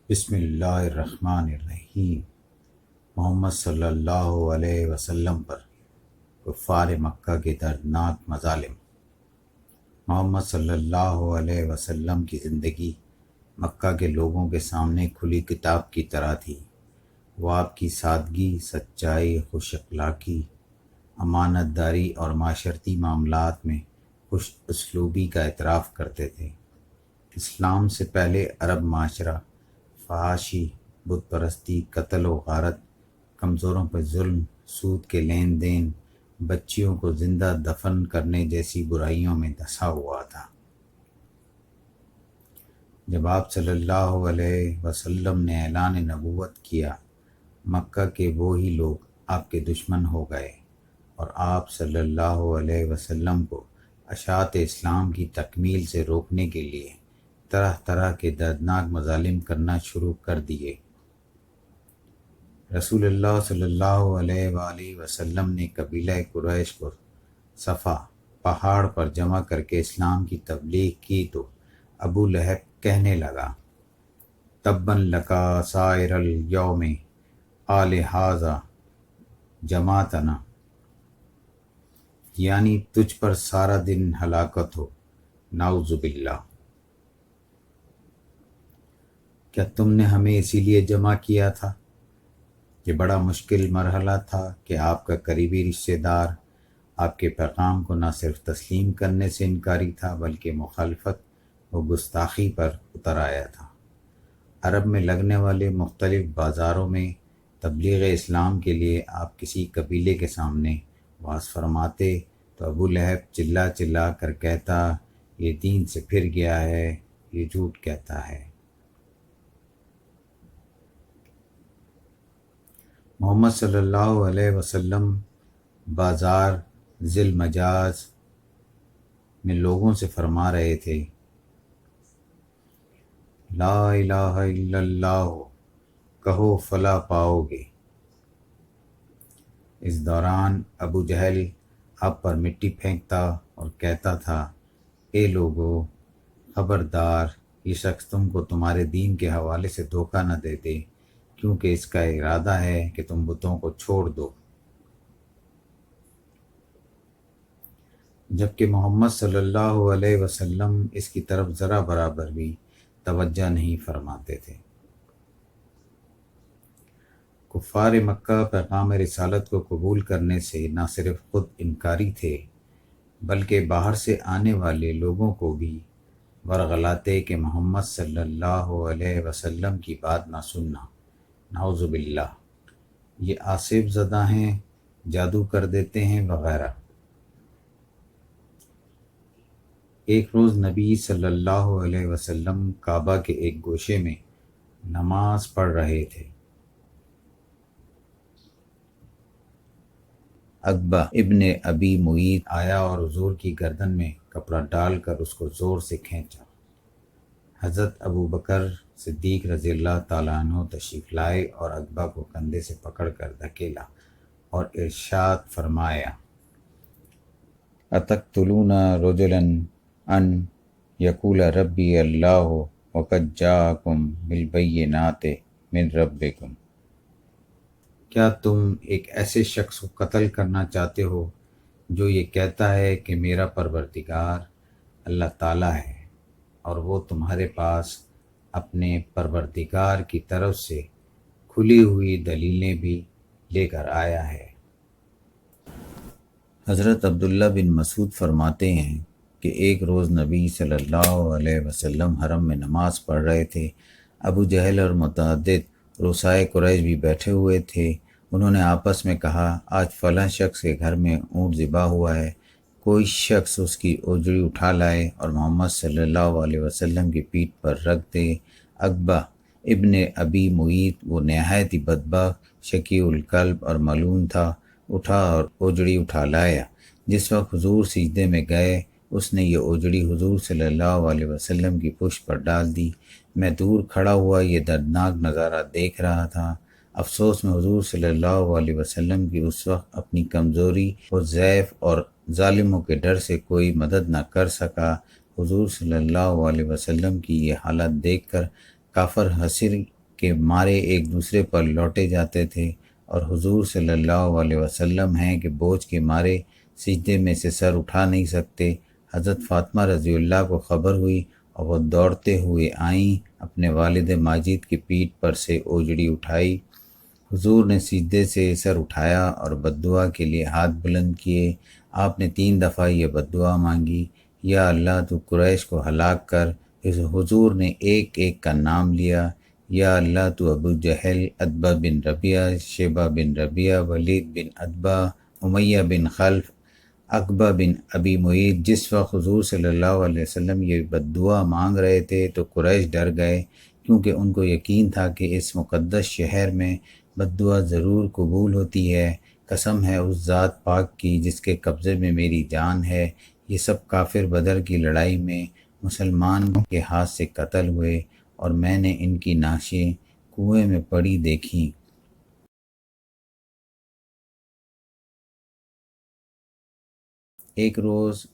بسم اللہ الرحمن الرحیم۔ محمد صلی اللہ علیہ وسلم پر کفار مکہ کے دردناک مظالم۔ محمد صلی اللہ علیہ وسلم کی زندگی مکہ کے لوگوں کے سامنے کھلی کتاب کی طرح تھی۔ وہ آپ کی سادگی، سچائی، خوش اخلاقی، امانت داری اور معاشرتی معاملات میں خوش اسلوبی کا اعتراف کرتے تھے۔ اسلام سے پہلے عرب معاشرہ فحاشی، بت پرستی، قتل و غارت، کمزوروں پر ظلم، سود کے لین دین، بچیوں کو زندہ دفن کرنے جیسی برائیوں میں دھنسا ہوا تھا۔ جب آپ صلی اللہ علیہ وسلم نے اعلان نبوت کیا، مکہ کے وہی لوگ آپ کے دشمن ہو گئے اور آپ صلی اللہ علیہ وسلم کو اشاعت اسلام کی تکمیل سے روکنے کے لیے طرح طرح کے دردناک مظالم کرنا شروع کر دیے۔ رسول اللہ صلی اللہ علیہ وآلہ وسلم نے قبیلہ قریش کو صفا پہاڑ پر جمع کر کے اسلام کی تبلیغ کی تو ابو لہب کہنے لگا، تباً لکا سائر الیوم آل ھذا جماعتنا، یعنی تجھ پر سارا دن ہلاکت ہو، نعوذ باللہ۔ کیا تم نے ہمیں اسی لیے جمع کیا تھا؟ یہ بڑا مشکل مرحلہ تھا کہ آپ کا قریبی رشتہ دار آپ کے پیغام کو نہ صرف تسلیم کرنے سے انکاری تھا بلکہ مخالفت و گستاخی پر اتر آیا تھا۔ عرب میں لگنے والے مختلف بازاروں میں تبلیغ اسلام کے لیے آپ کسی قبیلے کے سامنے واز فرماتے تو ابو لہب چلا چلا کر کہتا، یہ دین سے پھر گیا ہے، یہ جھوٹ کہتا ہے۔ محمد صلی اللہ علیہ وسلم بازار ذی المجاز میں لوگوں سے فرما رہے تھے، لا الہ الا اللہ کہو فلاح پاؤ گے۔ اس دوران ابو جہل آپ پر مٹی پھینکتا اور کہتا تھا، اے لوگو، خبردار، یہ شخص تم کو تمہارے دین کے حوالے سے دھوکہ نہ دے دے، کیونکہ اس کا ارادہ ہے کہ تم بتوں کو چھوڑ دو۔ جبکہ محمد صلی اللہ علیہ وسلم اس کی طرف ذرا برابر بھی توجہ نہیں فرماتے تھے۔ کفار مکہ پیغام رسالت کو قبول کرنے سے نہ صرف خود انکاری تھے بلکہ باہر سے آنے والے لوگوں کو بھی ورغلاتے کہ محمد صلی اللہ علیہ وسلم کی بات نہ سننا، نعوذ باللہ، یہ آصف زدہ ہیں، جادو کر دیتے ہیں وغیرہ۔ ایک روز نبی صلی اللہ علیہ وسلم کعبہ کے ایک گوشے میں نماز پڑھ رہے تھے۔ عقبہ ابن ابی معیط آیا اور حضور کی گردن میں کپڑا ڈال کر اس کو زور سے کھینچا۔ حضرت ابو بکر صدیق رضی اللہ تعالیٰ عنہ تشریف لائے اور عقبہ کو کندھے سے پکڑ کر دھکیلا اور ارشاد فرمایا، اتقتلون رجلا ان یقول ربی اللہ وقد جاءکم بالبینات من ربکم، کیا تم ایک ایسے شخص کو قتل کرنا چاہتے ہو جو یہ کہتا ہے کہ میرا پروردگار اللہ تعالیٰ ہے اور وہ تمہارے پاس اپنے پروردگار کی طرف سے کھلی ہوئی دلیلیں بھی لے کر آیا ہے۔ حضرت عبداللہ بن مسعود فرماتے ہیں کہ ایک روز نبی صلی اللہ علیہ وسلم حرم میں نماز پڑھ رہے تھے۔ ابو جہل اور متعدد رؤسائے قریش بھی بیٹھے ہوئے تھے۔ انہوں نے آپس میں کہا، آج فلاں شخص کے گھر میں اونٹ ذبح ہوا ہے، کوئی شخص اس کی اوجڑی اٹھا لائے اور محمد صلی اللہ علیہ وسلم کی پیٹھ پر رکھ دے۔ عقبہ ابن ابی معیط، وہ نہایت ہی بدبخت، شقی القلب اور ملعون تھا، اٹھا اور اوجڑی اٹھا لایا۔ جس وقت حضور سجدے میں گئے، اس نے یہ اوجڑی حضور صلی اللہ علیہ وسلم کی پشت پر ڈال دی۔ میں دور کھڑا ہوا یہ دردناک نظارہ دیکھ رہا تھا۔ افسوس میں حضور صلی اللہ علیہ وسلم کی اس وقت اپنی کمزوری اور ضعف اور ظالموں کے ڈر سے کوئی مدد نہ کر سکا۔ حضور صلی اللہ علیہ وسلم کی یہ حالت دیکھ کر کافر حسر کے مارے ایک دوسرے پر لوٹے جاتے تھے، اور حضور صلی اللہ علیہ وسلم ہیں کہ بوجھ کے مارے سجدے میں سے سر اٹھا نہیں سکتے۔ حضرت فاطمہ رضی اللہ کو خبر ہوئی اور وہ دوڑتے ہوئے آئیں، اپنے والد ماجد کی پیٹھ پر سے اوجڑی اٹھائی۔ حضور نے سجدے سے سر اٹھایا اور بددعا کے لیے ہاتھ بلند کیے۔ آپ نے 3 دفعہ یہ بددعا مانگی، یا اللہ تو قریش کو ہلاک کر۔ پھر حضور نے ایک ایک کا نام لیا، یا اللہ تو ابو جہل، عتبہ بن ربیعہ، شیبہ بن ربیعہ، ولید بن عتبہ، امیہ بن خلف، عقبہ بن ابی معیط۔ جس وقت حضور صلی اللہ علیہ وسلم یہ بددعا مانگ رہے تھے تو قریش ڈر گئے، کیونکہ ان کو یقین تھا کہ اس مقدس شہر میں بددعا ضرور قبول ہوتی ہے۔ قسم ہے اس ذات پاک کی جس کے قبضے میں میری جان ہے، یہ سب کافر بدر کی لڑائی میں مسلمانوں کے ہاتھ سے قتل ہوئے، اور میں نے ان کی نعشیں کنویں میں پڑی دیکھیں۔ ایک روز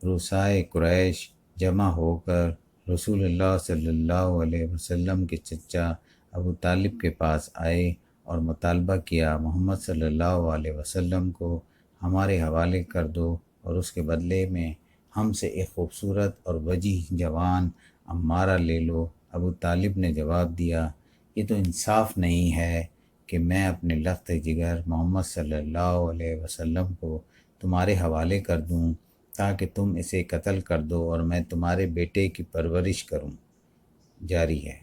رؤسائے قریش جمع ہو کر رسول اللہ صلی اللہ علیہ وسلم کے چچا ابو طالب کے پاس آئے اور مطالبہ کیا، محمد صلی اللہ علیہ وسلم کو ہمارے حوالے کر دو اور اس کے بدلے میں ہم سے ایک خوبصورت اور وجیح جوان عمارہ لے لو۔ ابو طالب نے جواب دیا، یہ تو انصاف نہیں ہے کہ میں اپنے لخت جگر محمد صلی اللہ علیہ وسلم کو تمہارے حوالے کر دوں تاکہ تم اسے قتل کر دو اور میں تمہارے بیٹے کی پرورش کروں۔ جاری ہے۔